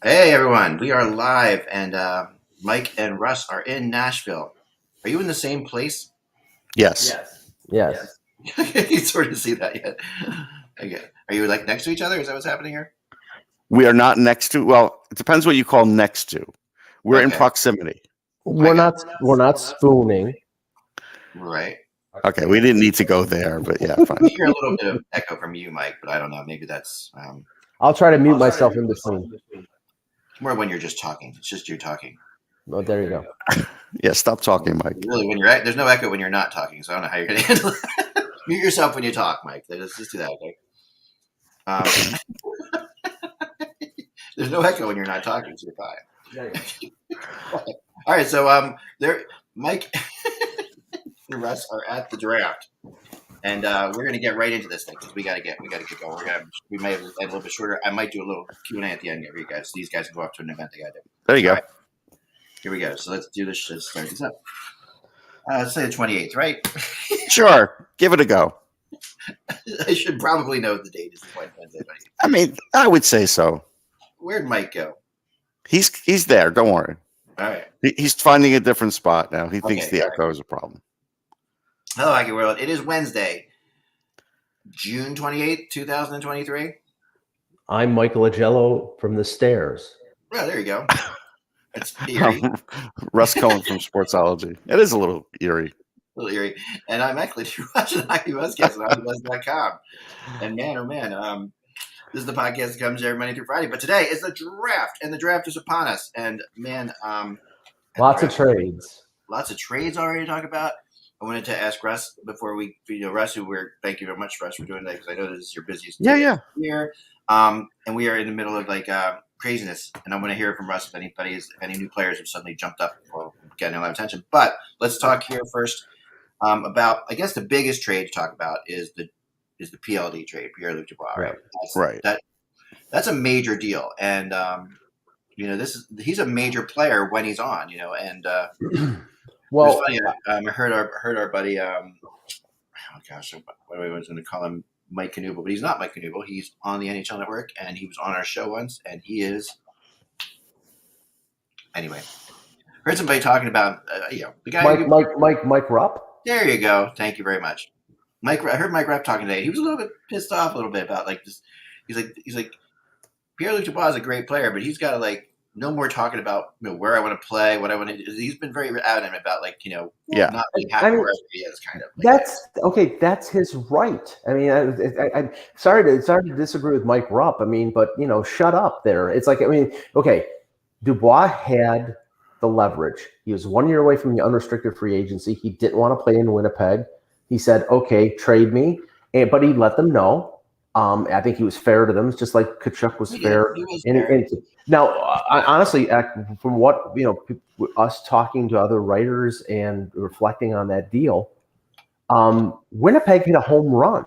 Hey everyone, we are live, and Mike and Russ are in Nashville. Are you in the same place? Yes. Yes. You sort of see that yet? Okay. Are you like next to each other? Is that what's happening here? We are not next to. Well, it depends what you call next to. We're in Okay. proximity. We're not spooning. Right. Okay, we didn't need to go there, but yeah, I fine. hear a little bit of echo from you, Mike, but I don't know. Maybe that's I'll try to mute myself in between. more when you're just talking. It's just you're talking. Oh, there you go. Yeah, stop talking, Mike. Really, when there's no echo when you're not talking, so I don't know how you're going to handle it. Mute yourself when you talk, Mike. Let's just do that, okay? There's no echo when you're not talking, so you're fine. All right, so Mike and Russ are at the draft, and we're gonna get right into this thing because we gotta get going. We might have a little bit shorter. I might do a little Q&A at the end for you guys. These guys can go off to an event they gotta do. There you go. All right. Here we go. So let's do this. Let's start this up. Let's say the 28th, right? Sure, give it a go. I should probably know the date is the point. Wednesday. I mean, I would say so. Where'd Mike go? He's there. Don't worry. All right. He's finding a different spot now. He thinks the echo is a problem. Hello, Hockey World. It is Wednesday, June 28th, 2023. I'm Michael Agello from the stairs. Oh, there you go. It's eerie. Russ Cohen from Sportsology. It is a little eerie. A little eerie. And I'm actually watching HockeyBuzzcast on HockeyBuzz.com. And man, oh man, this is the podcast that comes every Monday through Friday. But today is the draft, and the draft is upon us. And man, Lots of trades. Lots of trades already to talk about. I wanted to ask Russ before we, Russ, thank you very much, Russ, for doing that because I know this is your busiest Yeah. year. And we are in the middle of craziness, and I want to hear from Russ if any new players have suddenly jumped up or getting a lot of attention. But let's talk here first about, I guess, the biggest trade to talk about is the PLD trade, Pierre-Luc Dubois. Right. That's a major deal, and he's a major player when he's on, and. Well, funny, I heard our buddy. Oh gosh, what I was going to call him, Mike Knuble, but he's not Mike Knuble. He's on the NHL Network, and he was on our show once, and he is. Anyway, heard somebody talking about the guy. Mike Rupp. There you go. Thank you very much, Mike. I heard Mike Rupp talking today. He was a little bit pissed off a little bit about this. He's like Pierre-Luc Dubois is a great player, but he's got to no more talking about where I want to play, what I want to do. He's been very adamant about not being happy wherever he is, kind of. That's okay. That's his right. I mean, I'm sorry to disagree with Mike Rupp. I mean, but shut up there. It's okay. Dubois had the leverage. He was 1 year away from the unrestricted free agency. He didn't want to play in Winnipeg. He said, "Okay, trade me," but he let them know. I think he was fair to them, just like Tkachuk was fair. Now, honestly, from what us talking to other writers and reflecting on that deal, Winnipeg hit a home run.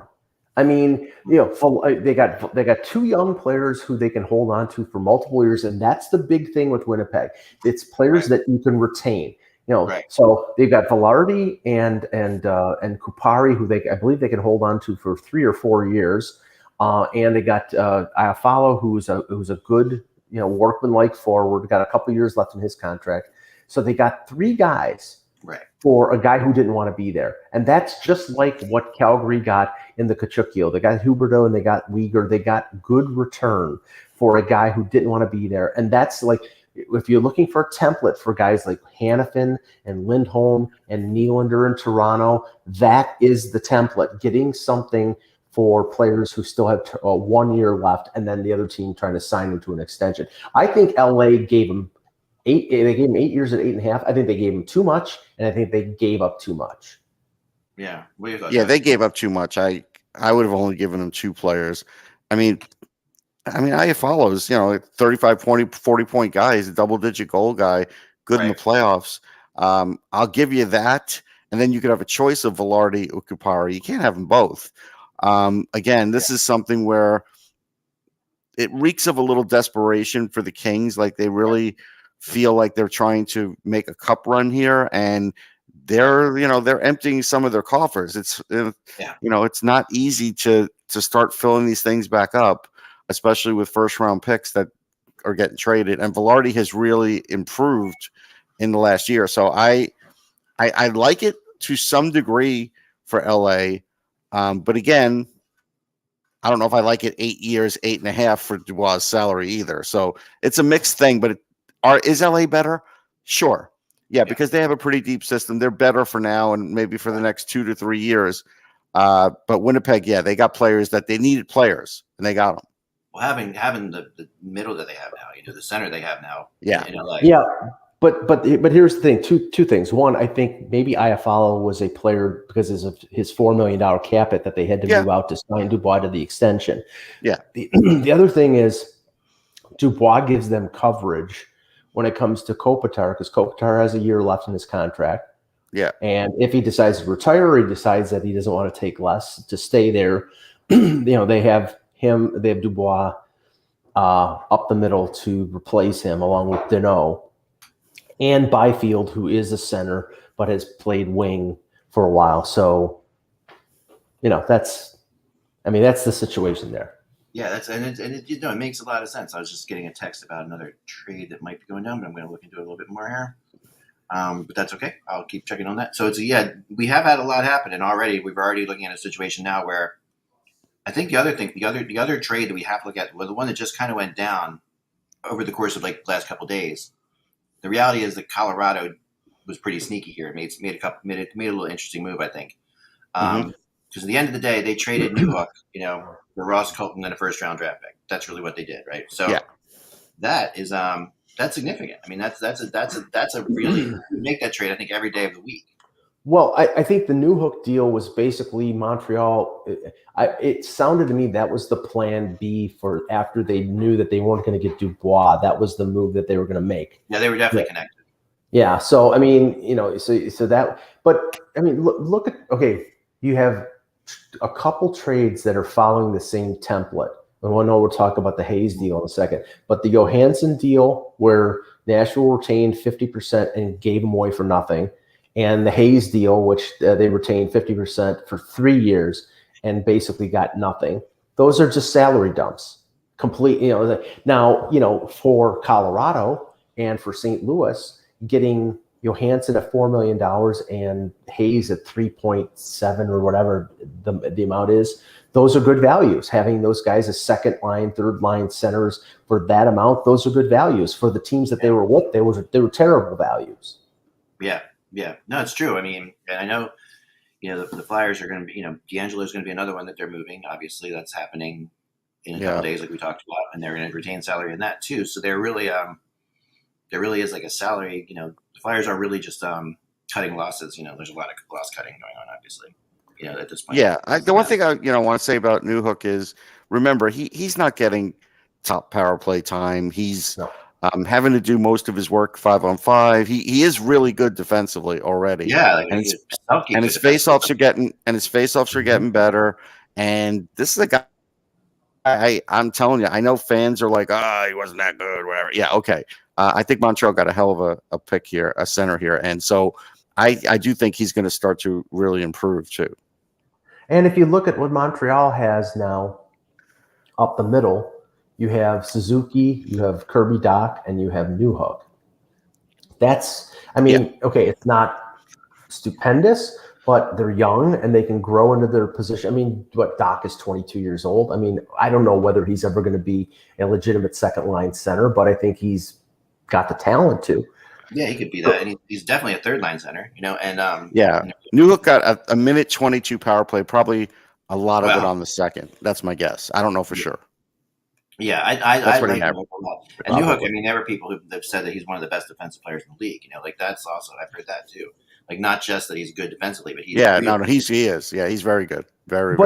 I mean, they got two young players who they can hold on to for multiple years, and that's the big thing with Winnipeg. It's players that you can retain. So they've got Velarde and Kupari, who I believe they can hold on to for 3 or 4 years. And they got Iafallo, who's a good, workmanlike forward. Got a couple years left in his contract. So they got 3 guys for a guy who didn't want to be there. And that's just like what Calgary got in the Tkachuk deal. They got Huberdeau and they got Weegar. They got good return for a guy who didn't want to be there. And that's if you're looking for a template for guys like Hanifin and Lindholm and Nylander in Toronto, that is the template. Getting something for players who still have 1 year left, and then the other team trying to sign them to an extension. I think LA gave him 8. They gave him 8 years at 8.5. I think they gave him too much, and I think they gave up too much. Yeah, they gave up too much. I would have only given them 2 players. I mean, Iafallo's 35, 40 point guy. He's a double-digit goal guy, good in the playoffs. I'll give you that, and then you could have a choice of Velarde or Kupari. You can't have them both. Again, this is something where it reeks of a little desperation for the Kings. Like they really feel like they're trying to make a cup run here, and they're emptying some of their coffers. It's it's not easy to start filling these things back up, especially with first-round picks that are getting traded. And Velarde has really improved in the last year. So I like it to some degree for LA. But again, I don't know if I like it 8 years, 8.5 for Dubois' salary either. So it's a mixed thing. But is LA better? Sure. Yeah, because they have a pretty deep system. They're better for now and maybe for the next 2 to 3 years. But Winnipeg, they got players that they needed players, and they got them. Well, having the middle that they have now, the center they have now. In LA. Yeah. But here's the thing. Two things. One, I think maybe Iafallo was a player because of his $4 million cap hit that they had to move out to sign Dubois to the extension. Yeah. The other thing is Dubois gives them coverage when it comes to Kopitar, because Kopitar has a year left in his contract. Yeah. And if he decides to retire or he decides that he doesn't want to take less to stay there, they have Dubois up the middle to replace him along with Deneau. And Byfield, who is a center but has played wing for a while. So, that's the situation there. Yeah, it makes a lot of sense. I was just getting a text about another trade that might be going down, but I'm going to look into it a little bit more here. But that's okay. I'll keep checking on that. So we have had a lot happen, and we're already looking at a situation now where I think the other trade that we have to look at, the one that just kind of went down over the course of the last couple of days. The reality is that Colorado was pretty sneaky here. It made a little interesting move, I think. Because at the end of the day, they traded Newhook, for Ross Colton and a first-round draft pick. That's really what they did, right? So that is that's significant. I mean, that's a really you make that trade, I think, every day of the week. Well, I think the Newhook deal was basically Montreal. It sounded to me that was the plan B for after they knew that they weren't going to get Dubois. That was the move that they were going to make. Yeah, they were definitely connected. Yeah. So, I mean, so that, but I mean, look at, you have a couple trades that are following the same template. And we'll talk about the Hayes deal in a second, but the Johansson deal where Nashville retained 50% and gave him away for nothing. And the Hayes deal, which they retained 50% for 3 years and basically got nothing. Those are just salary dumps. Complete, now, for Colorado and for St. Louis, getting Johansson at $4 million and Hayes at 3.7 or whatever the amount is, those are good values. Having those guys as second line, third line centers for that amount, those are good values. For the teams that they were with, they were terrible values. Yeah. Yeah, no, it's true. I mean, and I know, the Flyers are going to be, D'Angelo's going to be another one that they're moving. Obviously, that's happening in a couple of days, like we talked about, and they're going to retain salary in that too. So they're really, there really is like a salary. The Flyers are really just cutting losses. There's a lot of loss cutting going on, obviously. At this point. Yeah, the one thing I want to say about Newhook is, remember, he's not getting top power play time. He's having to do most of his work 5-on-5. He is really good defensively already. Yeah, and his faceoffs are getting better. And this is a guy. I'm telling you, I know fans are like, he wasn't that good, whatever. Yeah, okay. I think Montreal got a hell of a pick here, a center here, and so I do think he's going to start to really improve too. And if you look at what Montreal has now, up the middle. You have Suzuki, you have Kirby Dach, and you have Newhook. It's not stupendous, but they're young and they can grow into their position. I mean, Dach is 22 years old. I mean, I don't know whether he's ever going to be a legitimate second line center, but I think he's got the talent to. Yeah, he could be that. And he's definitely a third line center, and Newhook got a minute 22 power play, probably a lot of it on the second. That's my guess. I don't know for sure. Yeah, I like him a lot. And Newhook, there were people who have said that he's one of the best defensive players in the league. That's also, I've heard that too. Not just that he's good defensively, but he is. Yeah, he's very good. Very.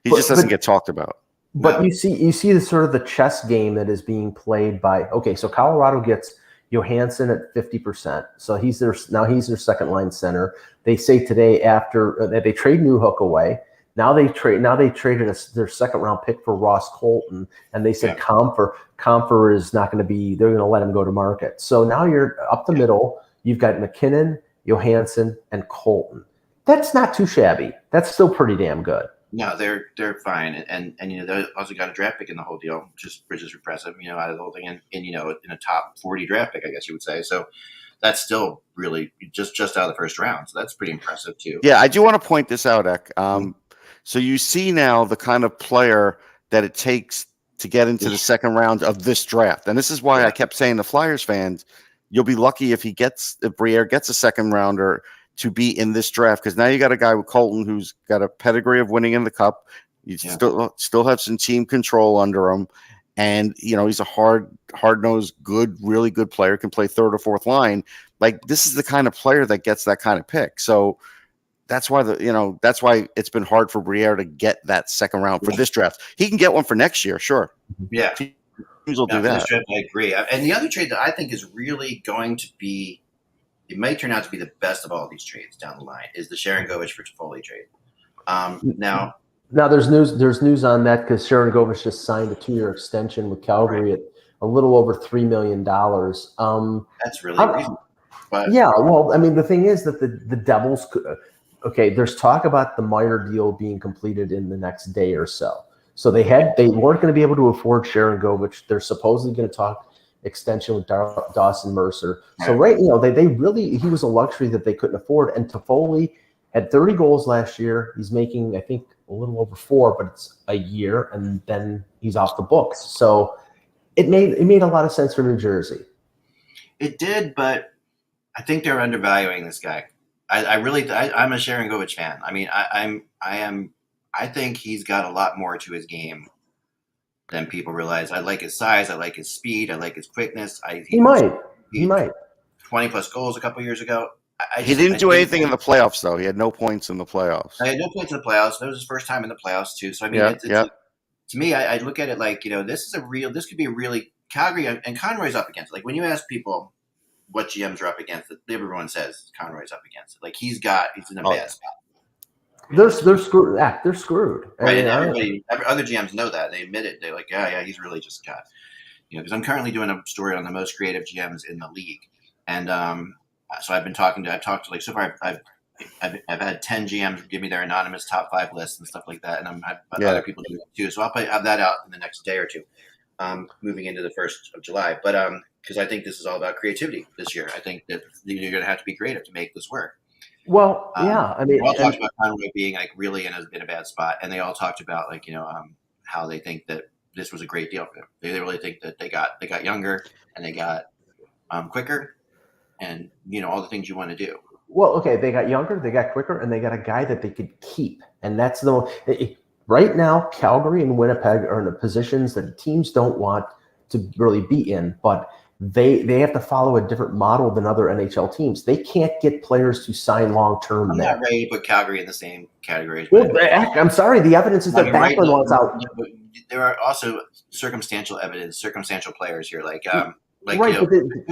He just doesn't get talked about. But you see the sort of the chess game that is being played by. So Colorado gets Johansson at 50%. So he's their second line center. They say today after they trade Newhook away. Now they traded their second round pick for Ross Colton, and they said Comfer is not going to be. They're going to let him go to market. So now you're up the middle. You've got McKinnon, Johansson, and Colton. That's not too shabby. That's still pretty damn good. No, they're fine, and they also got a draft pick in the whole deal, which is impressive. Out of the whole thing, and in a top 40 draft pick, I guess you would say. So that's still really just out of the first round. So that's pretty impressive too. Yeah, I do want to point this out, Ek. So you see now the kind of player that it takes to get into the second round of this draft, and this is why I kept saying to Flyers fans, you'll be lucky if Briere gets a second rounder to be in this draft, because now you got a guy with Colton who's got a pedigree of winning in the Cup. You still have some team control under him, and he's a hard-nosed, really good player, can play third or fourth line. Like, this is the kind of player that gets that kind of pick. So that's why that's why it's been hard for Briere to get that second round for this draft. He can get one for next year, sure. Yeah, teams will do that. This draft, I agree. And the other trade that I think is really going to be, it might turn out to be the best of all these trades down the line, is the Sharangovich for Toffoli trade. Now there's news on that, because Sharangovich just signed a 2-year extension with Calgary at a little over $3 million. That's really reasonable. But yeah, well, I mean, the thing is that the Devils could. Okay, there's talk about the Meyer deal being completed in the next day or so. So they weren't going to be able to afford Sharangovich. They're supposedly going to talk extension with Dawson Mercer. So they really, he was a luxury that they couldn't afford. And Toffoli had 30 goals last year. He's making, I think, a little over 4, but it's a year, and then he's off the books. So it made a lot of sense for New Jersey. It did, but I think they're undervaluing this guy. I'm a Sharangovich fan. I mean, I think he's got a lot more to his game than people realize. I like his size. I like his speed. I like his quickness. He might 20 plus goals a couple years ago. He didn't do anything in the playoffs, though. He had no points in the playoffs. I had no points in the playoffs. That was his first time in the playoffs too. So I mean, to me, I look at it like, this could be a really Calgary, and Conroy's up against it. Like, when you ask people what GMs are up against, everyone says Conroy's up against it. Like, he's in a bad spot. They're screwed. They're screwed. Right, and other GMs know that. They admit it. They're like, yeah, he's really just got, because I'm currently doing a story on the most creative GMs in the league, and so I've talked to like, so far I've had 10 GMs give me their anonymous top 5 lists and stuff like that, and I've other people do that too. So I'll have that out in the next day or two, moving into the 1st of July. But because I think this is all about creativity this year. I think that you're going to have to be creative to make this work. Well, I mean, they all talked about Conroy being like really in a bad spot, and they all talked about like how they think that this was a great deal for them. They really think that they got younger and they got quicker, and all the things you want to do. Well, okay, they got younger, they got quicker, and they got a guy that they could keep, and that's right now. Calgary and Winnipeg are in the positions that teams don't want to really be in, but they have to follow a different model than other NHL teams. They can't get players to sign long term. I'm not ready to put Calgary in the same category. Well, I'm sorry. The evidence is that Backlund wants out. There are also circumstantial players here, like right,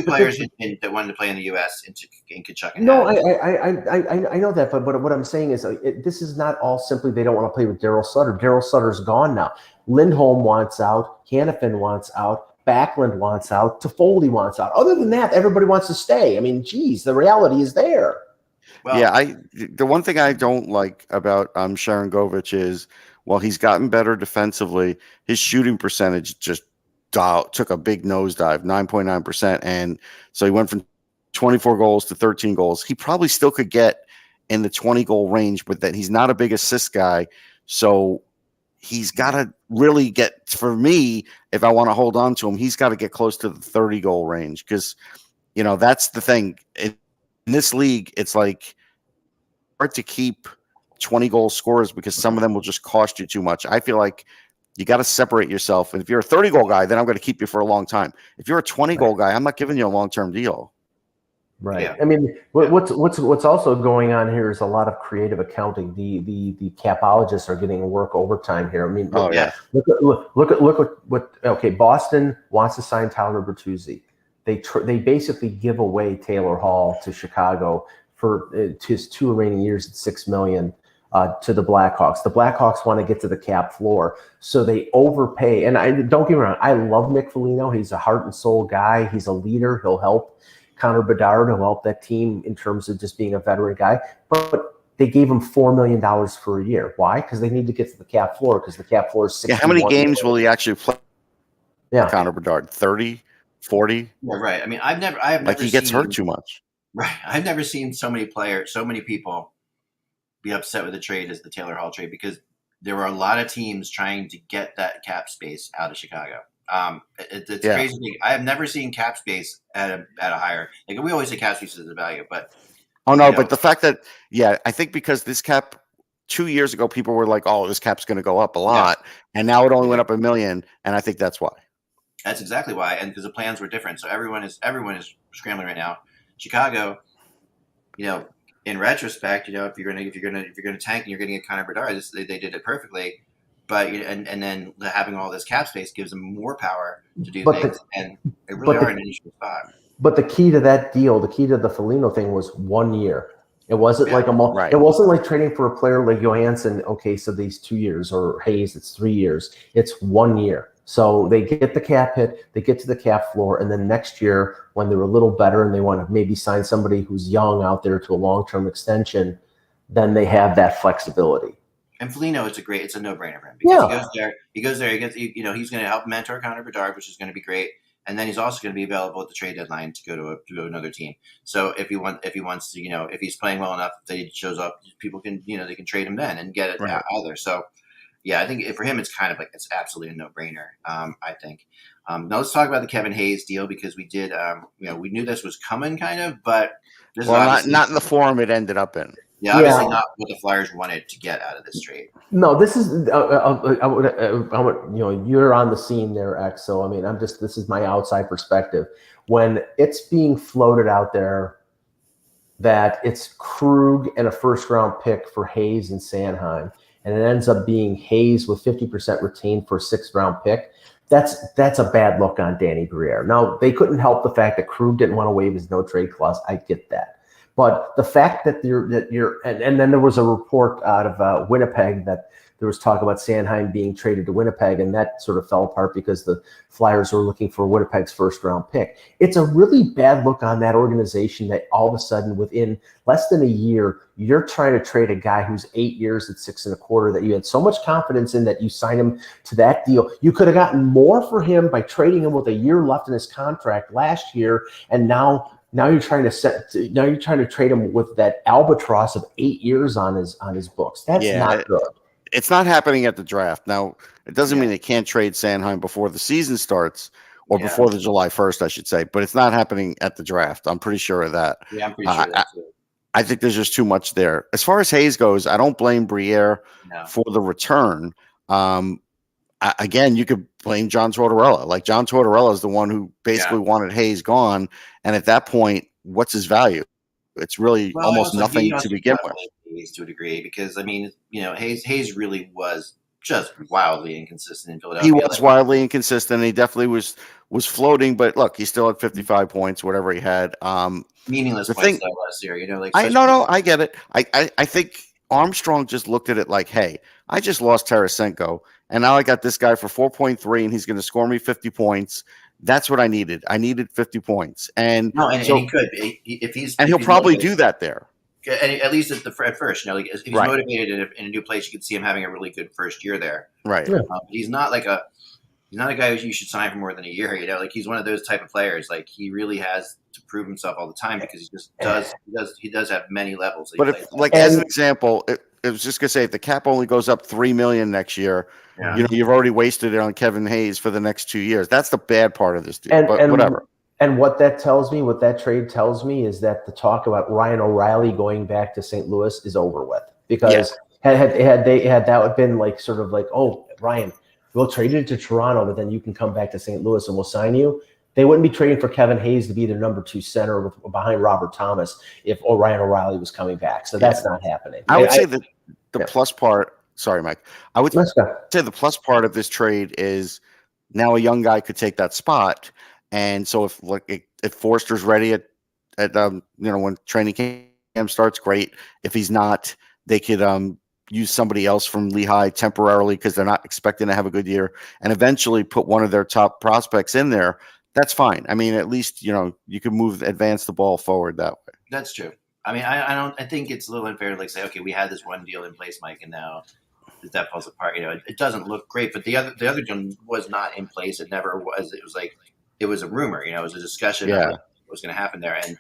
players that wanted to play in the U.S. in Kachuk. No, I know that, but what I'm saying is this is not all simply they don't want to play with Daryl Sutter. Daryl Sutter's gone now. Lindholm wants out. Hannafin wants out. Backlund wants out. Toffoli wants out. Other than that, everybody wants to stay. I mean, geez, the reality is there. Well, the one thing I don't like about Sharangovich is, while he's gotten better defensively, his shooting percentage just took a big nosedive, 9.9%. And so he went from 24 goals to 13 goals. He probably still could get in the 20-goal range, but that he's not a big assist guy. So he's got to really get, for me, if I want to hold on to him, he's got to get close to the 30-goal range, because, that's the thing. In this league, it's like hard to keep 20-goal scorers because some of them will just cost you too much. I feel like you got to separate yourself. And if you're a 30-goal guy, then I'm going to keep you for a long time. If you're a 20-goal guy, I'm not giving you a long-term deal. Right. Yeah. I mean, what's also going on here is a lot of creative accounting. The capologists are getting work overtime here. I mean, look at what. Okay, Boston wants to sign Tyler Bertuzzi. They basically give away Taylor Hall to Chicago for his 2 remaining years at $6 million to the Blackhawks. The Blackhawks want to get to the cap floor, so they overpay. And don't get me wrong, I love Nick Foligno. He's a heart and soul guy. He's a leader. He'll help Connor Bedard, who helped that team in terms of just being a veteran guy. But they gave him $4 million for a year. Why? Because they need to get to the cap floor, because the cap floor is 61. How many games will he actually play? Yeah. Connor Bedard, 30, 40? Yeah, right. I mean, I have never he gets hurt too much. Right. I've never seen so many people be upset with the trade as the Taylor Hall trade, because there were a lot of teams trying to get that cap space out of Chicago. It's crazy. I have never seen cap space at a higher, like we always say cap space is the value, but but the fact that I think because this cap 2 years ago, people were like, oh, this cap's going to go up a lot, and now it only went up $1 million, and I think that's why. That's exactly why, and because the plans were different, so everyone is scrambling right now. Chicago, in retrospect, if you're gonna tank and you're getting a Connor Bedard, they did it perfectly. But and then having all this cap space gives them more power to do things, and they really are in an interesting spot. But the key to that deal, the key to the Foligno thing, was 1 year. It wasn't like It wasn't like trading for a player like Johansson. Okay, so these 2 years, or Hayes, it's 3 years. It's 1 year. So they get the cap hit, they get to the cap floor, and then next year, when they're a little better and they want to maybe sign somebody who's young out there to a long-term extension, then they have that flexibility. And Foligno, it's a no-brainer for him, because he goes there, he gets, he's going to help mentor Connor Bedard, which is going to be great, and then he's also going to be available at the trade deadline to go to another team. So if he wants to, if he's playing well enough that he shows up, people can, they can trade him then and get it out there. So. Yeah, I think for him, it's kind of like it's absolutely a no-brainer. I think. Now let's talk about the Kevin Hayes deal, because we did, we knew this was coming, kind of, but this is not in the form it ended up in. Yeah, obviously not what the Flyers wanted to get out of this trade. No, this is you're on the scene there, X. So I mean, this is my outside perspective. When it's being floated out there that it's Krug and a first-round pick for Hayes and Sanheim, and it ends up being Hayes with 50% retained for a 6th-round pick, that's a bad look on Danny Briere. Now, they couldn't help the fact that Krug didn't want to waive his no-trade clause. I get that. But the fact that and then there was a report out of Winnipeg that there was talk about Sanheim being traded to Winnipeg, and that sort of fell apart because the Flyers were looking for Winnipeg's first-round pick. It's a really bad look on that organization that all of a sudden, within less than a year, you're trying to trade a guy who's 8 years at 6.25 that you had so much confidence in that you signed him to that deal. You could have gotten more for him by trading him with a year left in his contract last year, and now you're trying to trade him with that albatross of 8 years on his books. That's not good. It's not happening at the draft. Now, it doesn't mean they can't trade Sanheim before the season starts, or before the July 1st, I should say, but it's not happening at the draft. I'm pretty sure of that. Yeah, I'm pretty sure of that too. I think there's just too much there. As far as Hayes goes, I don't blame Briere for the return. Again, you could blame John Tortorella. Like, John Tortorella is the one who basically wanted Hayes gone, and at that point, what's his value? It's really almost nothing to begin with. To a degree, because I mean, Hayes really was just wildly inconsistent in Philadelphia. He was wildly inconsistent. He definitely was floating, but look, he still had 55 points, whatever he had. Meaningless points last year, I get it. I think Armstrong just looked at it like, hey, I just lost Tarasenko, and now I got this guy for 4.3, and he's going to score me 50 points. That's what I needed. I needed 50 points, and he could if he's he'll probably do that there. At least at first, if he's motivated in a new place, you could see him having a really good first year there. Right. He's not a guy who you should sign for more than a year. He's one of those type of players. Like, he really has to prove himself all the time, because he just does. He does have many levels. But as an example, it was just gonna say, if the cap only goes up $3 million next year, you've already wasted it on Kevin Hayes for the next 2 years. That's the bad part of this deal. But whatever. And what that trade tells me is that the talk about Ryan O'Reilly going back to St. Louis is over with, because had that been like sort of like, oh, Ryan, we'll trade you to Toronto, but then you can come back to St. Louis and we'll sign you. They wouldn't be trading for Kevin Hayes to be their number 2 center behind Robert Thomas if Ryan O'Reilly was coming back. So that's not happening. I would say that the plus part. Sorry, Mike. I would say the plus part of this trade is now a young guy could take that spot. And so if Forster's ready at when training camp starts, great. If he's not, they could use somebody else from Lehigh temporarily, because they're not expecting to have a good year, and eventually put one of their top prospects in there. That's fine. I mean, at least you can advance the ball forward that way. That's true. I mean, I don't. I think it's a little unfair to like say, okay, we had this one deal in place, Mike, and now that falls apart. It doesn't look great. But the other deal was not in place. It never was. It was like it was a rumor. It was a discussion of what was going to happen there. And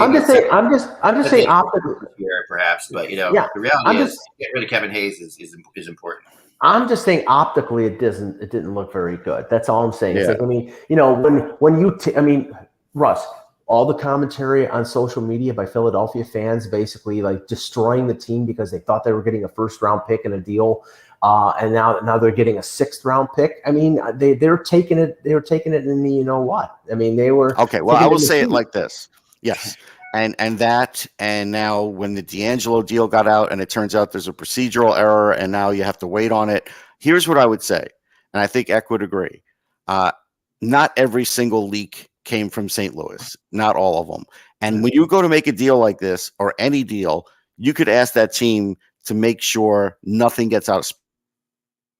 I'm just saying optically here, perhaps. But the reality is, get rid of Kevin Hayes is important. I'm just saying optically it didn't look very good. That's all I'm saying. It's like, I mean, Russ, all the commentary on social media by Philadelphia fans basically like destroying the team because they thought they were getting a first round pick in a deal, and now they're getting a 6th round pick. I mean, they're taking it. They were taking it in the what? I mean, they were okay. Well, I will say it like this. Yes. And now when the D'Angelo deal got out and it turns out there's a procedural error and now you have to wait on it. Here's what I would say, and I think Eck would agree. Not every single leak came from St. Louis, not all of them. And when you go to make a deal like this or any deal, you could ask that team to make sure nothing gets out of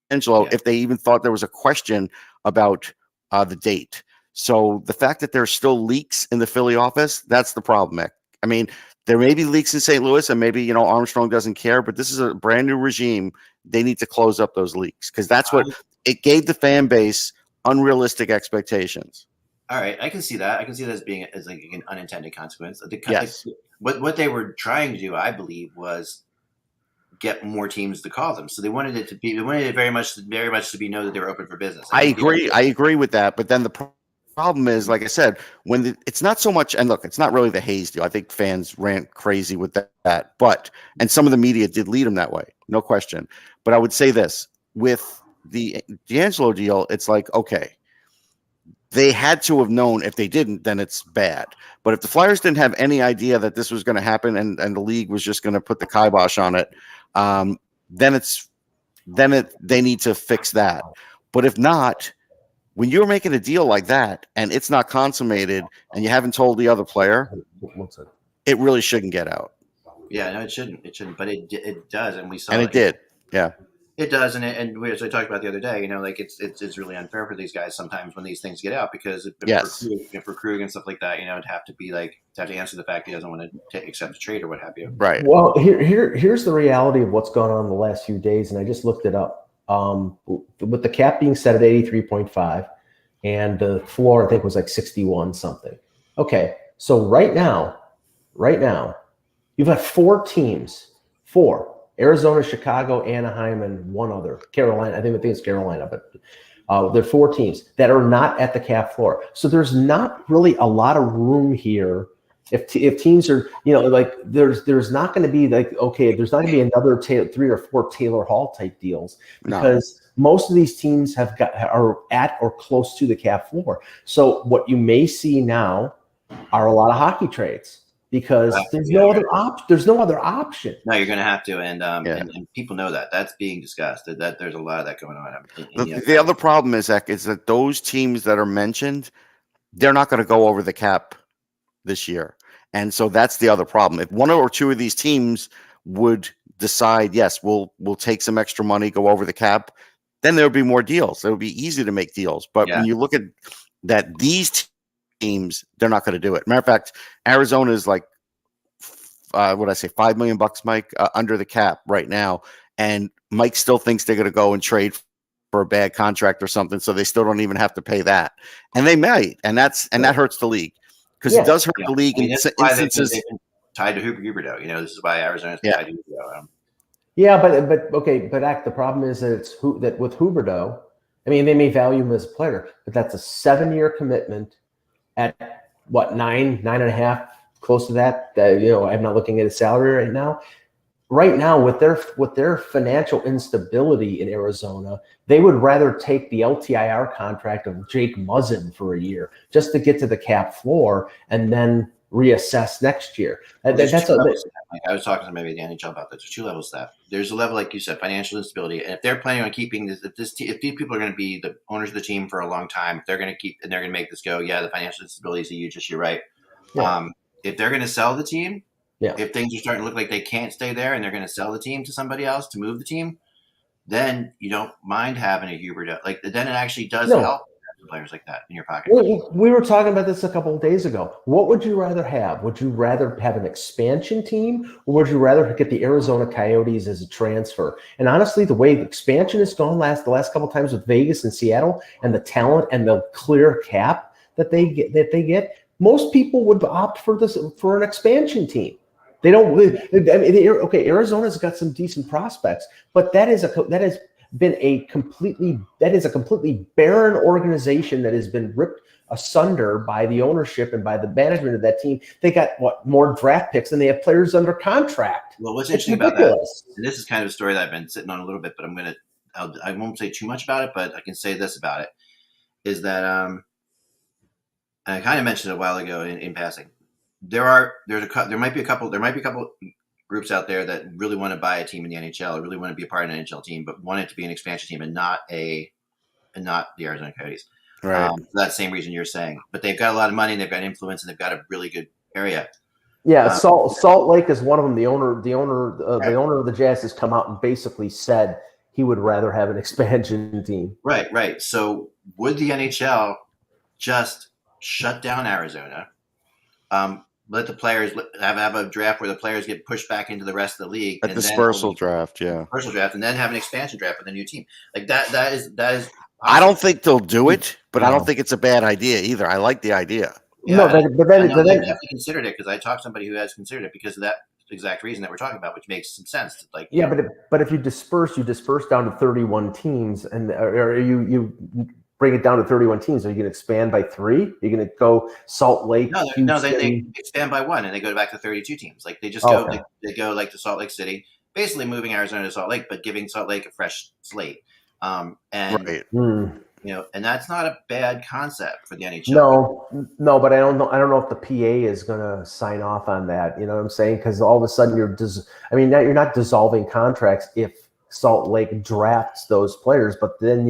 D'Angelo if they even thought there was a question about the date. So the fact that there's still leaks in the Philly office, that's the problem, Mick. I mean, there may be leaks in St. Louis and maybe, Armstrong doesn't care, but this is a brand new regime. They need to close up those leaks because that's what it gave the fan base unrealistic expectations. All right. I can see that. I can see that as like an unintended consequence. Yes. What they were trying to do, I believe, was get more teams to call them. So they wanted it very much to be known that they were open for business. I agree with that. But then the problem is, like I said, it's not so much, and look, it's not really the Hayes deal. I think fans ran crazy with that, and some of the media did lead them that way, no question. But I would say this, with the D'Angelo deal, it's like, okay, they had to have known. If they didn't, then it's bad. But if the Flyers didn't have any idea that this was going to happen and the league was just going to put the kibosh on it, then they need to fix that. But if not, when you're making a deal like that and it's not consummated and you haven't told the other player, it really shouldn't get out. Yeah, no, it shouldn't. It shouldn't, but it does, and we saw. And it did. Yeah, it does, and as I talked about the other day, like it's really unfair for these guys sometimes when these things get out because for Krug and stuff like that, it'd have to be like to answer the fact he doesn't want to accept the trade or what have you. Right. Well, here's the reality of what's gone on the last few days, and I just looked it up. With the cap being set at 83.5 and the floor I think was like 61 something. Okay, so right now you've got 4 teams, Arizona, Chicago, Anaheim, and one other, Carolina. I think it's Carolina, but there are 4 teams that are not at the cap floor. So there's not really a lot of room here. If teams are, there's not going to be there's not going to be another 3 or 4 Taylor Hall type deals because most of these teams are at or close to the cap floor. So what you may see now are a lot of hockey trades because there's no other option. No, you're going to have to, and people know that that's being discussed. That there's a lot of that going on. The other problem is that those teams that are mentioned, they're not going to go over the cap this year. And so that's the other problem. If 1 or 2 of these teams would decide, yes, we'll take some extra money, go over the cap, then there would be more deals. It would be easy to make deals. But when you look at that, these teams, they're not going to do it. Matter of fact, Arizona is like, $5 million, Mike, under the cap right now. And Mike still thinks they're going to go and trade for a bad contract or something. So they still don't even have to pay that. And they might. And that hurts the league. Because it does hurt the league in instances. Tied to Huberdeau. This is why Arizona's tied to Huberdeau. Yeah, but the problem is that with Huberdeau, I mean, they may value him as a player, but that's a 7-year commitment at what 9.5, close to that. I'm not looking at his salary right now. Right now, with their financial instability in Arizona, they would rather take the LTIR contract of Jake Muzzin for a year just to get to the cap floor and then reassess next year. I was talking to maybe the NHL about that. There's 2 levels to that. There's a level, like you said, financial instability, and if they're planning on keeping this, if these people are going to be the owners of the team for a long time, if they're going to keep and they're going to make this go, the financial instability is huge. You're right. Yeah. If they're going to sell the team. Yeah. If things are starting to look like they can't stay there and they're going to sell the team to somebody else to move the team, then you don't mind having a Huberdeau. Then it actually does help players like that in your pocket. We were talking about this a couple of days ago. What would you rather have? Would you rather have an expansion team, or would you rather get the Arizona Coyotes as a transfer? And honestly, the way the expansion has gone the last couple of times with Vegas and Seattle, and the talent and the clear cap that they get, most people would opt for an expansion team. They don't. I mean, okay, Arizona's got some decent prospects, but that is a completely barren organization that has been ripped asunder by the ownership and by the management of that team. They got more draft picks than they have players under contract. Well, what's interesting about that, and this is kind of a story that I've been sitting on a little bit, but I won't say too much about it, but I can say this about it, is that and I kind of mentioned it a while ago in passing. There might be a couple groups out there that really want to buy a team in the NHL, or really want to be a part of an NHL team, but want it to be an expansion team and not the Arizona Coyotes. Right. For that same reason you're saying, but they've got a lot of money, and they've got influence, and they've got a really good area. Yeah, Salt Lake is one of them. The owner of the Jazz has come out and basically said he would rather have an expansion team. Right. So would the NHL just shut down Arizona? Let the players have a draft where the players get pushed back into the rest of the league. A dispersal draft, and then have an expansion draft with a new team. Like that is. I don't think they'll do it, but I don't think it's a bad idea either. I like the idea. Yeah, no, but then definitely considered it, because I talked to somebody who has considered it because of that exact reason that we're talking about, which makes some sense. Like, yeah, but if you disperse down to 31 teams, and or you bring it down to 31 teams, are you going to expand by 3? Are you going to go Salt Lake? No, they expand by 1, and they go back to 32 teams. Like they just go, they go like to Salt Lake City, basically moving Arizona to Salt Lake, but giving Salt Lake a fresh slate. And that's not a bad concept for the NHL. No, but I don't know if the PA is going to sign off on that. You know what I'm saying? Because all of a sudden you're not dissolving contracts if Salt Lake drafts those players, but then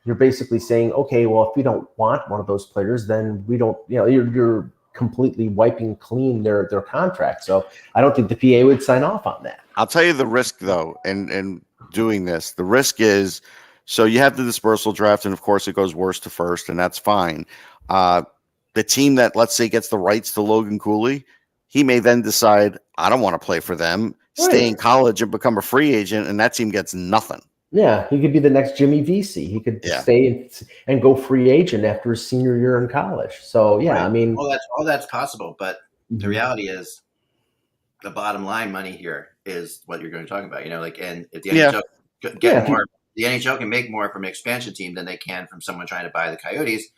you're basically saying, okay, well, if we don't want one of those players, then we don't. You're completely wiping clean their contract. So I don't think the PA would sign off on that. I'll tell you the risk though, and doing this, the risk is. So you have the dispersal draft, and of course it goes worst to first, and that's fine. The team that, let's say, gets the rights to Logan Cooley, he may then decide, I don't want to play for them, stay in college and become a free agent, and that team gets nothing. Yeah, he could be the next Jimmy Vesey. He could stay and go free agent after his senior year in college. So, I mean. All that's possible, but the reality is the bottom line money here is what you're going to talk about. And if the NHL get more. The NHL can make more from an expansion team than they can from someone trying to buy the Coyotes,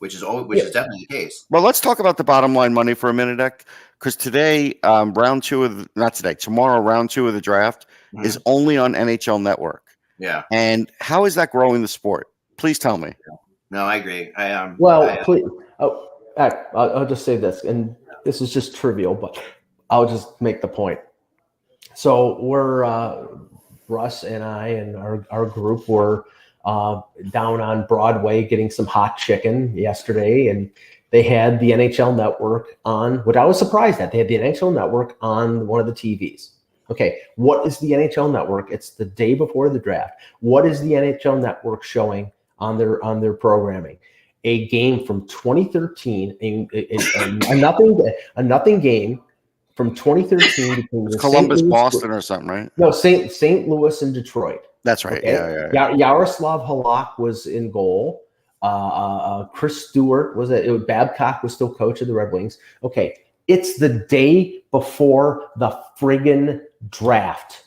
which is definitely the case. Well, let's talk about the bottom line money for a minute, Ek, because today, tomorrow, round 2 of the draft is only on NHL Network. Yeah. And how is that growing the sport? Please tell me. No, I agree. Please. I'll just say this, and this is just trivial, but I'll just make the point. So we're Russ and I and our group were down on Broadway getting some hot chicken yesterday, and they had the NHL Network on, which I was surprised at. They had the NHL Network on one of the TVs. Okay, what is the NHL Network? It's the day before the draft. What is the NHL Network showing on their programming? A game from 2013, a nothing game from 2013 between Columbus, Boston, or something, right? No, St. Louis and Detroit. That's right. Okay? Yeah. Yaroslav Halak was in goal. Chris Stewart Babcock was still coach of the Red Wings. Okay, it's the day before the friggin' draft.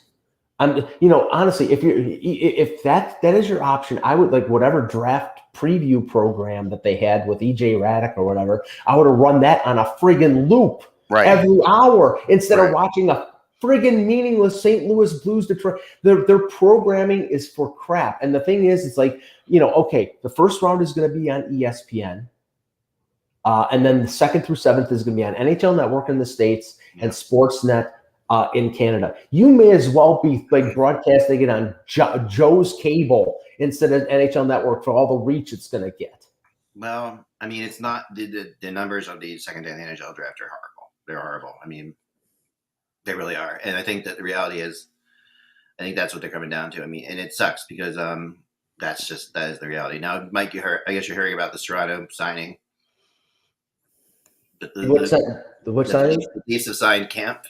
Honestly, if that is your option, I would like whatever draft preview program that they had with EJ Radick or whatever. I would have run that on a friggin' loop. Right. Every hour instead of watching a friggin' meaningless St. Louis Blues Detroit. Their programming is for crap. And the thing is, it's like, okay, the first round is going to be on ESPN. And then the 2nd through 7th is going to be on NHL Network in the States and Sportsnet in Canada. You may as well be like broadcasting it on Joe's cable instead of NHL Network for all the reach it's going to get. Well, I mean, it's not the numbers of the second day of the NHL draft are horrible. They're horrible. I mean, they really are. And I think that the reality is, I think that's what they're coming down to. I mean, and it sucks because, that is the reality. Now, Mike, I guess you're hearing about the Serrano signing. Which signing? The Leafs have signed Camp.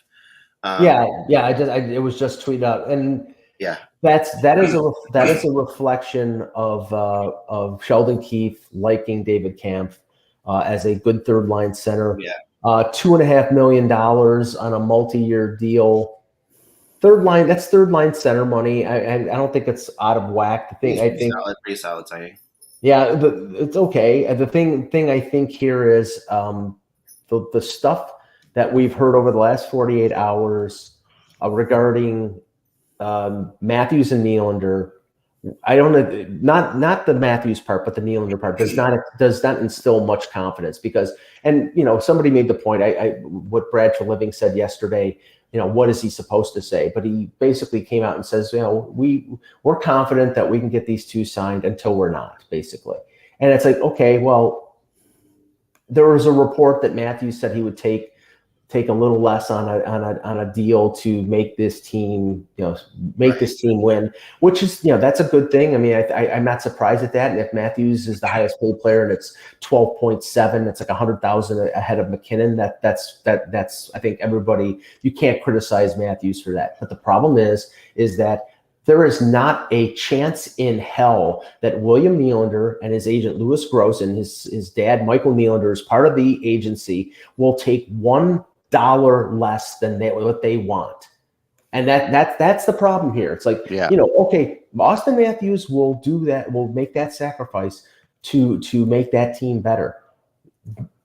Yeah. It was just tweeted out, and yeah, that is a reflection of Sheldon Keefe liking David Kampf as a good third line center. Yeah. $2.5 million on a multi-year deal. Third line center money. I don't think it's out of whack. The thing pretty solid signing. Yeah, it's okay. The thing I think here is the stuff that we've heard over the last 48 hours regarding Matthews and Nylander. I don't know, not the Matthews part, but the Nylander part does not instill much confidence because, and somebody made the point. What Brad Treliving said yesterday. What is he supposed to say? But he basically came out and says, we're confident that we can get these two signed until we're not, basically. And it's like, okay, well, there was a report that Matthews said he would take a little less on a deal to make this team, this team win, which is, that's a good thing. I mean, I'm not surprised at that. And if Matthews is the highest paid player and it's 12.7, it's like 100,000 ahead of McKinnon. That's I think everybody, you can't criticize Matthews for that. But the problem is that there is not a chance in hell that William Nylander and his agent Louis Gross and his dad Michael Nylander, as part of the agency, will take $1 less than what they want. And that's the problem here. It's like, okay, Austin Matthews will do that, will make that sacrifice to make that team better.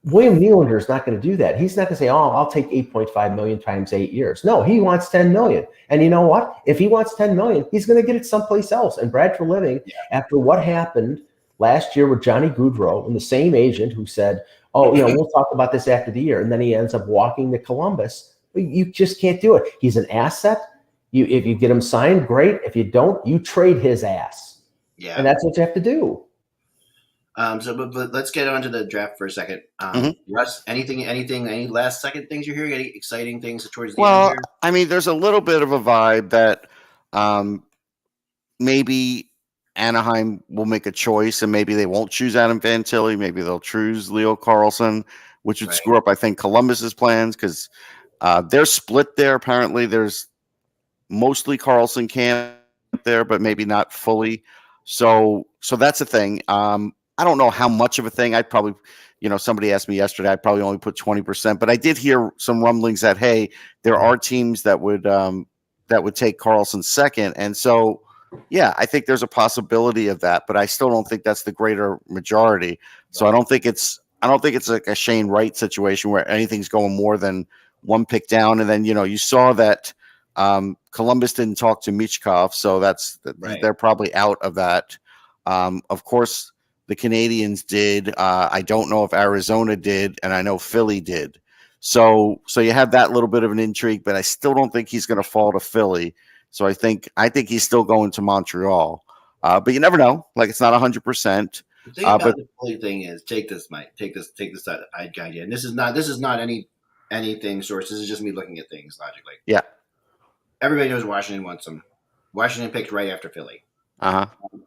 William Nylander is not going to do that. He's not going to say, I'll take 8.5 million times 8 years. No, he wants 10 million. And you know what? If he wants 10 million, he's going to get it someplace else. And Brad Treliving, after what happened last year with Johnny Gaudreau and the same agent who said, we'll talk about this after the year. And then he ends up walking to Columbus. You just can't do it. He's an asset. If you get him signed, great. If you don't, you trade his ass. Yeah. And that's what you have to do. But let's get on to the draft for a second. Russ, any last second things you're hearing? Any exciting things towards the end here? I mean, there's a little bit of a vibe that maybe Anaheim will make a choice, and maybe they won't choose Adam Fantilli. Maybe they'll choose Leo Carlsson, which would screw up, I think, Columbus's plans because they're split there. Apparently, there's mostly Carlson camp there, but maybe not fully. So that's a thing. I don't know how much of a thing. I'd probably, somebody asked me yesterday, I'd probably only put 20%, but I did hear some rumblings that, hey, there are teams that would take Carlson second. And so, yeah, I think there's a possibility of that, but I still don't think that's the greater majority. So I don't think it's like a Shane Wright situation where anything's going more than one pick down. And then, you saw that Columbus didn't talk to Michkov, so they're probably out of that. Of course, the Canadians did. I don't know if Arizona did, and I know Philly did. So you have that little bit of an intrigue, but I still don't think he's going to fall to Philly. So I think he's still going to Montreal. But you never know. Like, it's not 100%. The thing about the Philly thing is, take this, Mike. Take this idea. And this is not anything source. This is just me looking at things logically. Yeah. Everybody knows Washington wants him. Washington picked right after Philly.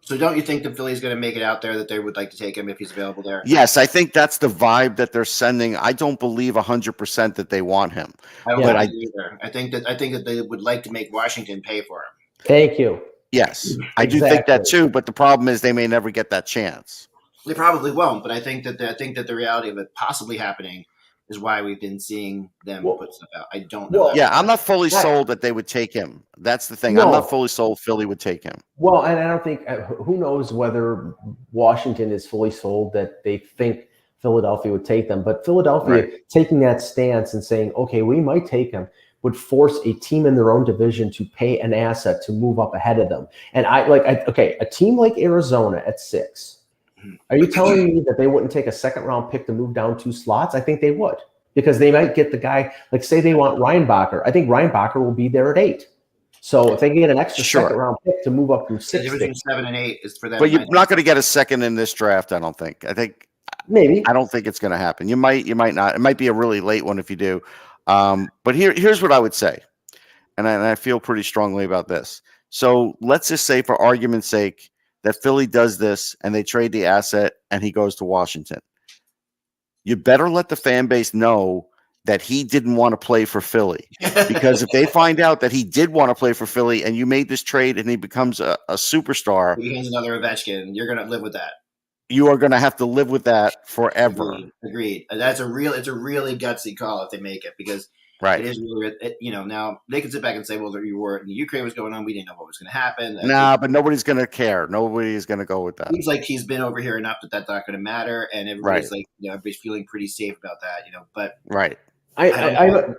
So don't you think the Philly's going to make it out there that they would like to take him if he's available there? Yes, I think that's the vibe that they're sending. I don't believe 100% that they want him. I don't either. I think that they would like to make Washington pay for him. Thank you. Yes, I do think that too. But the problem is they may never get that chance. They probably won't. But I think that the reality of it possibly happening is why we've been seeing them put stuff out. I don't know. I'm not fully sold that they would take him. That's the thing. No. I'm not fully sold Philly would take him. Well, and I don't think who knows whether Washington is fully sold that they think Philadelphia would take them. But Philadelphia taking that stance and saying, okay, we might take him, would force a team in their own division to pay an asset to move up ahead of them. And a team like Arizona at 6. Are you telling me that they wouldn't take a second-round pick to move down 2 slots? I think they would, because they might get the guy, like say they want Reinbacher. I think Reinbacher will be there at 8. So if they get an extra second-round pick to move up from 6, the difference between 7 and 8 is for them. But you're not going to get a second in this draft, I don't think. I think maybe. I don't think it's going to happen. You might not. It might be a really late one if you do. But here's what I would say, and I feel pretty strongly about this. So let's just say, for argument's sake, that Philly does this and they trade the asset and he goes to Washington. You better let the fan base know that he didn't want to play for Philly, because if they find out that he did want to play for Philly and you made this trade and he becomes a superstar, he becomes another Ovechkin, you're going to live with that. You are going to have to live with that forever. Agreed. It's a really gutsy call if they make it, because right. It is really, now they can sit back and say, well, you were in Ukraine was going on. We didn't know what was going to happen. But nobody's going to care. Nobody is going to go with that. Seems like he's been over here enough that that's not going to matter. And everybody's everybody's feeling pretty safe about that, but right. I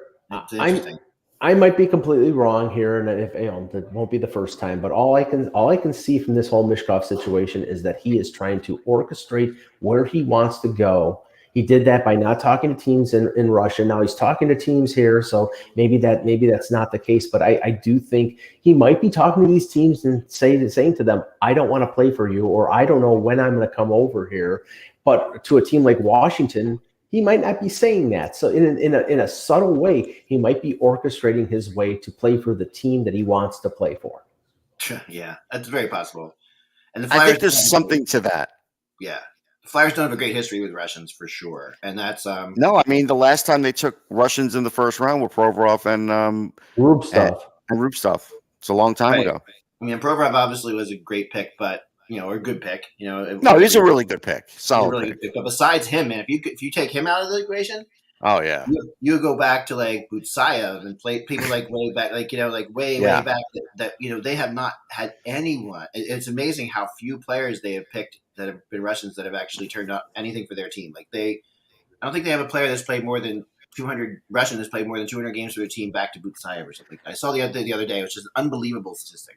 might be completely wrong here, and if it won't be the first time, but all I can see from this whole Mishkov situation is that he is trying to orchestrate where he wants to go. He did that by not talking to teams in Russia. Now he's talking to teams here, so maybe that's not the case. But I do think he might be talking to these teams and saying to them, "I don't want to play for you," or "I don't know when I'm going to come over here." But to a team like Washington, he might not be saying that. So in a subtle way, he might be orchestrating his way to play for the team that he wants to play for. Yeah, that's very possible. And I think there's something to that. Yeah. The Flyers don't have a great history with Russians for sure. And that's no, I mean, the last time they took Russians in the first round were Provorov and Rubtsov. It's a long time ago. I mean, Provorov obviously was a great pick, but a good pick. No, he's a really good pick. Solid pick. Good pick. But besides him, man, if you take him out of the equation, oh yeah, you go back to like Butsayev and play people like way back, way back that they have not had anyone. It's amazing how few players they have picked that have been Russians that have actually turned out anything for their team. I don't think they have a player that's played more than 200 Russian has played more than 200 games for their team back to Butsayev or something. I saw the other day, which is an unbelievable statistic.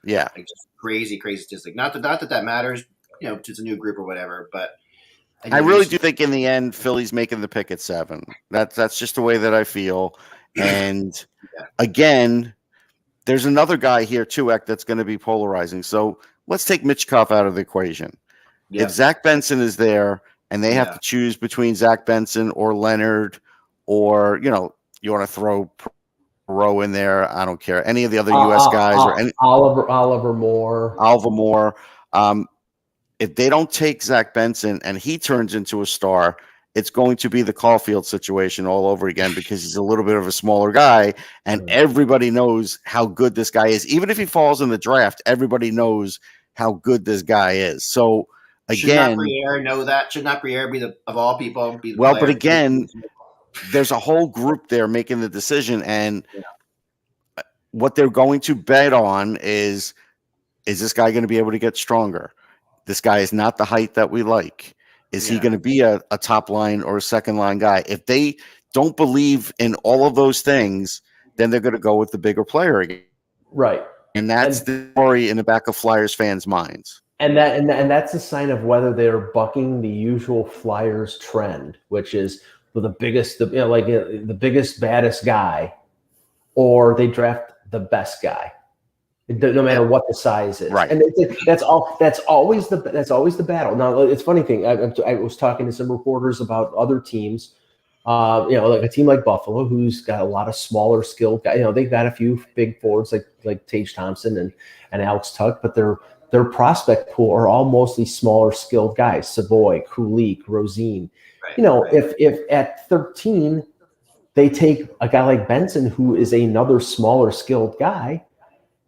Yeah, just crazy statistic. Not that matters, it's a new group or whatever. But I really do think in the end, Philly's making the pick at 7. That's just the way that I feel. And again, there's another guy here too, Ek, that's going to be polarizing. So let's take Michkov out of the equation. Yeah. If Zach Benson is there and they have to choose between Zach Benson or Leonard, or you want to throw Rowe in there, I don't care. Any of the other U.S. guys or any Oliver Moore. If they don't take Zach Benson and he turns into a star, it's going to be the Caulfield situation all over again, because he's a little bit of a smaller guy, and everybody knows how good this guy is. Even if he falls in the draft, everybody knows how good this guy is. So again, should not Briere know that? Should not Briere be of all people? Be the player? But again, there's a whole group there making the decision, and what they're going to bet on is this guy going to be able to get stronger? This guy is not the height that we like. Is he going to be a top line or a second line guy? If they don't believe in all of those things, then they're going to go with the bigger player again. Right. And that's the story in the back of Flyers fans' minds. And that's a sign of whether they're bucking the usual Flyers trend, which is the biggest, baddest guy, or they draft the best guy, no matter what the size is. Right. And that's always the battle. Now, it's a funny thing. I was talking to some reporters about other teams, like a team like Buffalo, who's got a lot of smaller skilled guys. They've got a few big forwards like Tage Thompson and Alex Tuck, but their prospect pool are all mostly smaller skilled guys. Savoy, Kulik, Rosine. Right, if at 13 they take a guy like Benson, who is another smaller skilled guy,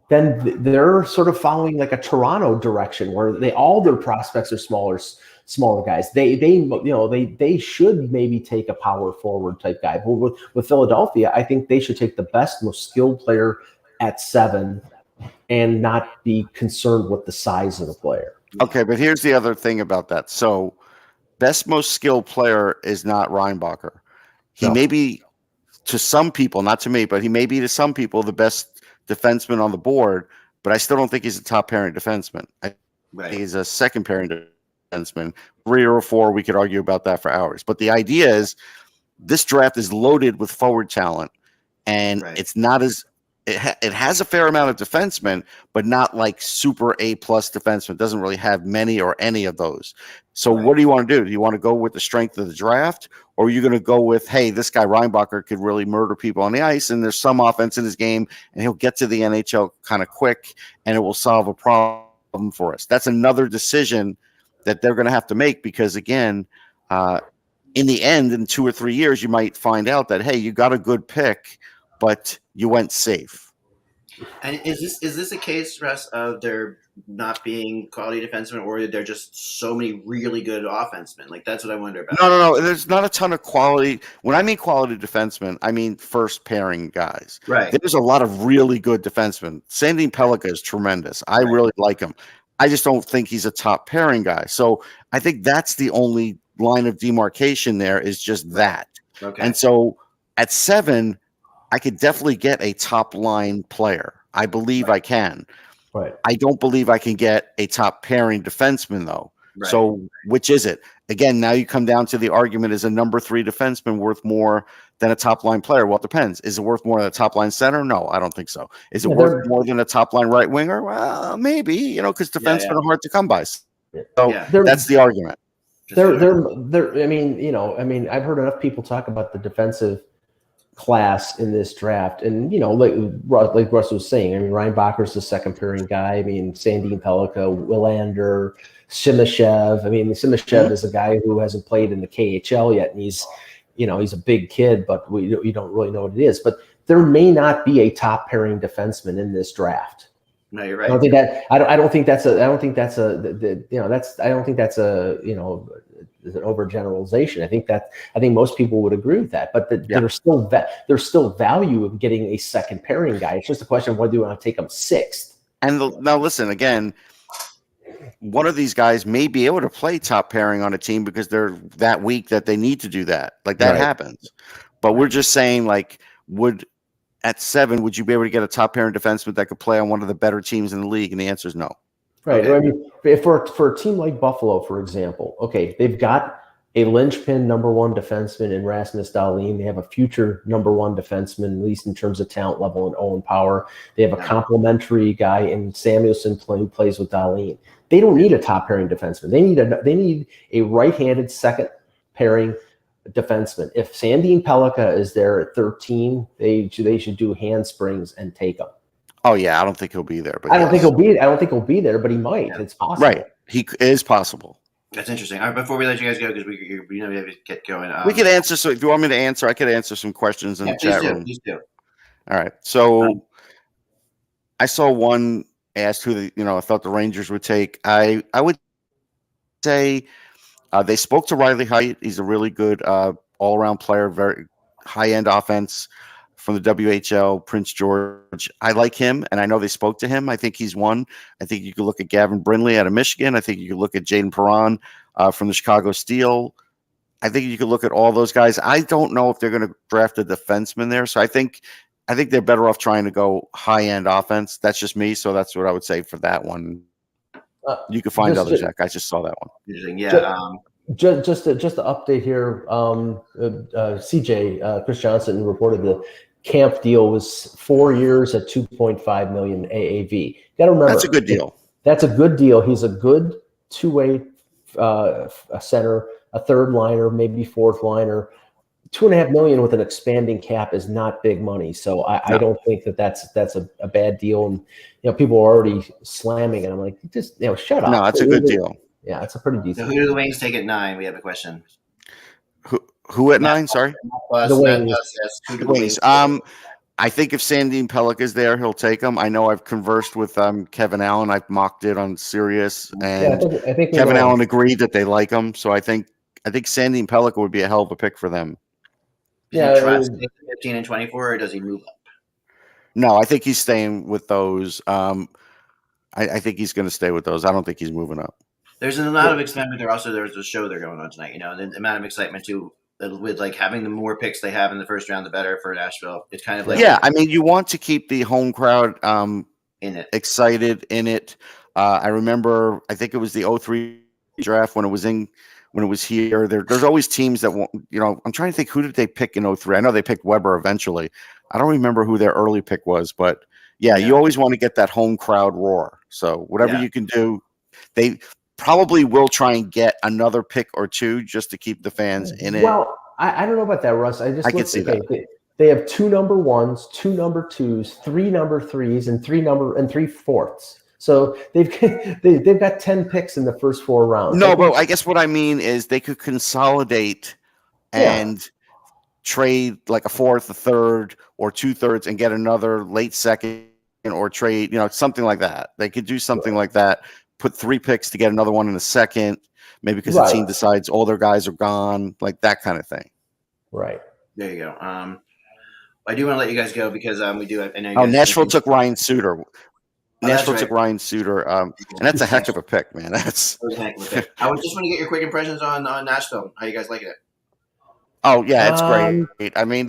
then they're sort of following like a Toronto direction where all their prospects are smaller guys. They should maybe take a power forward type guy. But with Philadelphia, I think they should take the best, most skilled player at 7 and not be concerned with the size of the player. Okay, but here's the other thing about that. So best, most skilled player is not Reinbacher. He may be to some people, not to me, but he may be to some people the best defenseman on the board, but I still don't think he's a top pairing defenseman. I think he's a second pairing defenseman. 3 or 4, we could argue about that for hours. But the idea is this draft is loaded with forward talent, and it's not as it has a fair amount of defensemen, but not like super A+ defensemen. It doesn't really have many or any of those. So what do you want to do? Do you want to go with the strength of the draft, or are you going to go with, hey, this guy Reinbacher could really murder people on the ice, and there's some offense in his game, and he'll get to the NHL kind of quick, and it will solve a problem problem for us. That's another decision that they're going to have to make because, again, in the end, in 2 or 3 years, you might find out that, hey, you got a good pick, but you went safe. And is this a case, Russ, of there not being quality defensemen, or there just so many really good offensemen? Like, that's what I wonder about. No. There's not a ton of quality. When I mean quality defensemen, I mean first pairing guys. Right. There's a lot of really good defensemen. Sandin Pellikka is tremendous. I really like him. I just don't think he's a top pairing guy. So I think that's the only line of demarcation there is just that. Okay. And so at 7, I could definitely get a top line player. I believe I can. Right. I don't believe I can get a top pairing defenseman though. Right. So which is it? Again, now you come down to the argument, is a number 3 defenseman worth more than a top line player? Well, it depends. Is it worth more than a top line center? No, I don't think so. Is it worth more than a top line right winger? Well, maybe, because defensemen are hard to come by. So that's the argument. I mean, I've heard enough people talk about the defensive class in this draft, and like Russ was saying, I mean, Ryan Bacher's the second pairing guy. I mean, Sandin Pellikka, Willander, Simashev. I mean, Simashev is a guy who hasn't played in the KHL yet, and he's a big kid, but we don't really know what it is. But there may not be a top pairing defenseman in this draft. No, you're right. I don't think that's an overgeneralization. I think most people would agree with that. But there's still value of getting a second pairing guy. It's just a question of whether you want to take him 6th. And now listen again. One of these guys may be able to play top pairing on a team because they're that weak that they need to do that. Like that happens. But we're just saying, at 7, would you be able to get a top pairing defenseman that could play on one of the better teams in the league? And the answer is no. Right. Okay. I mean, for a team like Buffalo, for example, okay, they've got a linchpin number 1 defenseman in Rasmus Dahlin. They have a future number 1 defenseman, at least in terms of talent level, and Owen Power. They have a complementary guy in Samuelson who plays with Dahlin. They don't need a top pairing defenseman. They need a right-handed second pairing defenseman. If Sandin Pellikka is there at 13, they should do handsprings and take him. Oh yeah, I don't think he'll be there. But I don't think he'll be there, but he might. Yeah. It's possible. Right, he is possible. That's interesting. All right, before we let you guys go, because we have to get going. We could answer. So if you want me to answer, I could answer some questions in the chat room. Please do. All right. So I saw one asked who I thought the Rangers would take. I would say they spoke to Riley Heidt. He's a really good all-around player, very high-end offense from the WHL, Prince George. I like him, and I know they spoke to him. I think he's one. I think you could look at Gavin Brindley out of Michigan. I think you could look at Jaden Perron from the Chicago Steel. I think you could look at all those guys. I don't know if they're going to draft a defenseman there, so I think they're better off trying to go high-end offense. That's just me, so that's what I would say for that one. You can find others, Jack. I just saw that one. Interesting. Yeah. Just to update here, CJ Chris Johnson reported the camp deal was 4 years at $2.5 million AAV. You got to remember, that's a good deal. That's a good deal. He's a good two-way center, a third liner, maybe fourth liner. $2.5 million with an expanding cap is not big money. So I don't think that's a bad deal. And people are already slamming it. I'm like, just shut up. No, it's a good deal. Yeah, it's a pretty decent. So who do the Wings take at 9? We have a question. Who at 9? Sorry, the Wings. Who the Wings. I think if Sandin Pellikka is there, he'll take him. I know I've conversed with Kevin Allen. I've mocked it on Sirius, and I think Kevin Allen agreed that they like him. So I think Sandin Pellikka would be a hell of a pick for them. Does he trust 15 and 24, or does he move up? No, I think he's staying with those. I think he's going to stay with those. I don't think he's moving up. There's a lot of excitement. There's a show they're going on tonight. The amount of excitement too, with having the more picks they have in the first round, the better for Nashville. It's kind of like I mean, you want to keep the home crowd in it, excited in it. I remember, I think it was the 03 draft when it was here. There's always teams that won't. I'm trying to think, who did they pick in 03? I know they picked Weber eventually. I don't remember who their early pick was, but you always want to get that home crowd roar. So whatever you can do, they probably will try and get another pick or two just to keep the fans in it. Well, I don't know about that, Russ. I can see that. They have 2 number 1s, 2 number 2s, 3 number 3s, and 3 fourths. So they've got 10 picks in the first 4 rounds. No, but I guess what I mean is they could consolidate and trade like a fourth, a third, or 2/3 and get another late second or trade, something like that. They could do something like that. Put 3 picks to get another one in a second, maybe because the team decides all their guys are gone, like that kind of thing. Right. There you go. I do want to let you guys go because we do. I know Nashville took Ryan Suter. Took Ryan Suter, and that's a heck of a pick, man. That's a heck of a pick. I just want to get your quick impressions on Nashville. How you guys liking it? Oh yeah, it's great. I mean,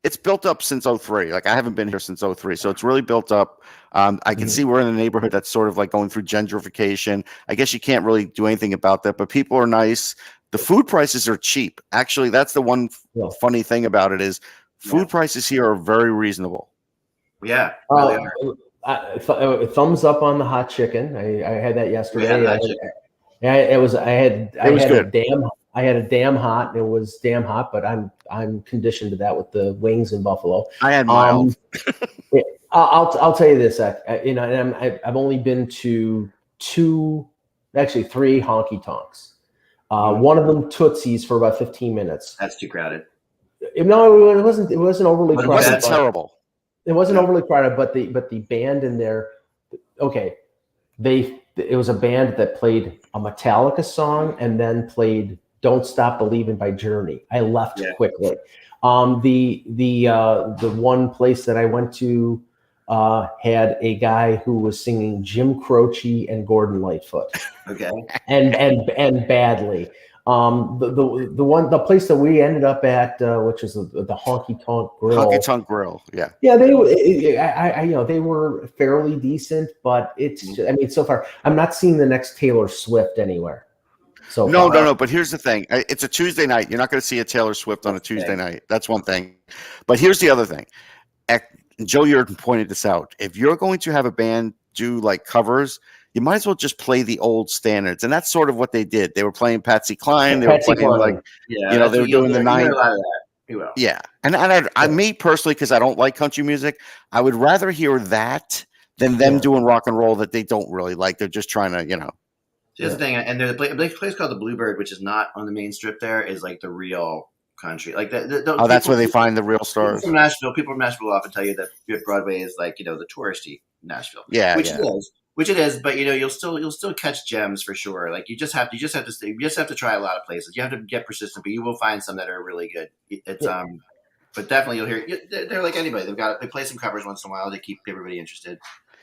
it's built up since 2003. Like I haven't been here since 2003, so it's really built up. I can see we're in a neighborhood that's sort of like going through gentrification. I guess you can't really do anything about that, but people are nice. The food prices are cheap. Actually, that's the one funny thing about it is food prices here are very reasonable. Yeah. Thumbs up on the hot chicken. I had that yesterday. I had a damn hot. It was damn hot, but I'm conditioned to that with the wings in Buffalo. I had mild. I'll tell you this. I've only been to 3 honky tonks. One of them Tootsie's for about 15 minutes. That's too crowded. No, it wasn't. It wasn't overly crowded. It wasn't terrible. It wasn't overly crowded, but the band in there. Okay, it was a band that played a Metallica song and then played "Don't Stop Believing" by Journey. I left quickly. The one place that I went to had a guy who was singing Jim Croce and Gordon Lightfoot. Okay. And badly. The place that we ended up at, which is the Honky Tonk Grill. Honky Tonk Grill, yeah. Yeah, they were fairly decent, but so far I'm not seeing the next Taylor Swift anywhere. No. But here's the thing: it's a Tuesday night. You're not going to see a Taylor Swift on a Tuesday night. That's one thing. But here's the other thing. Joe Yurden pointed this out. If you're going to have a band do like covers, you might as well just play the old standards, and that's sort of what they did. They were playing Patsy Cline. They were playing they were doing the 90s. Yeah, and I me personally, because I don't like country music, I would rather hear that than them doing rock and roll that they don't really like. They're just trying to, Here's the thing, and there's a place called the Bluebird, which is not on the main strip. There is like the real country, like that's where they find the real stars. People from Nashville will often tell you that Broadway is like the touristy Nashville. Which it is, but you'll still catch gems for sure. Like you just have to try a lot of places. You have to get persistent, but you will find some that are really good. It's but definitely you'll hear they're like anybody. They play some covers once in a while to keep everybody interested.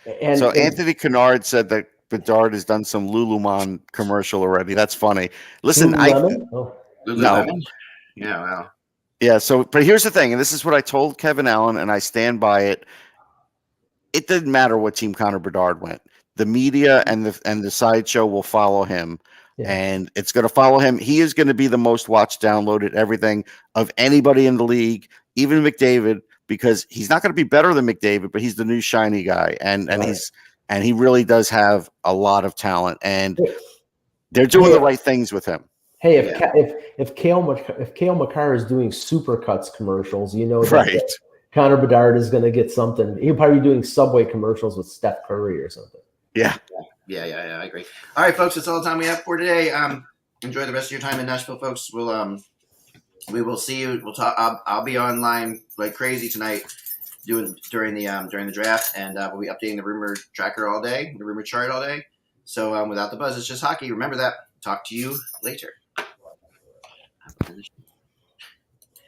So Anthony Kennard said that Bedard has done some Lululemon commercial already. That's funny. Listen, Lululemon? Yeah, wow. Yeah, but here's the thing, and this is what I told Kevin Allen, and I stand by it. It didn't matter what team Connor Bedard went. The media and the sideshow will follow him, and it's going to follow him. He is going to be the most watched, downloaded, everything of anybody in the league, even McDavid, because he's not going to be better than McDavid, but he's the new shiny guy, and he really does have a lot of talent, and they're doing the right things with him. Hey, if Cale Makar is doing Supercuts commercials, that Connor Bedard is going to get something. He'll probably be doing Subway commercials with Steph Curry or something. Yeah, I agree. All right, folks, that's all the time we have for today. Enjoy the rest of your time in Nashville, folks. We will see you. We'll talk. I'll be online like crazy tonight, during the draft, and we'll be updating the rumor tracker all day, the rumor chart all day. So without the buzz, it's just hockey. Remember that. Talk to you later.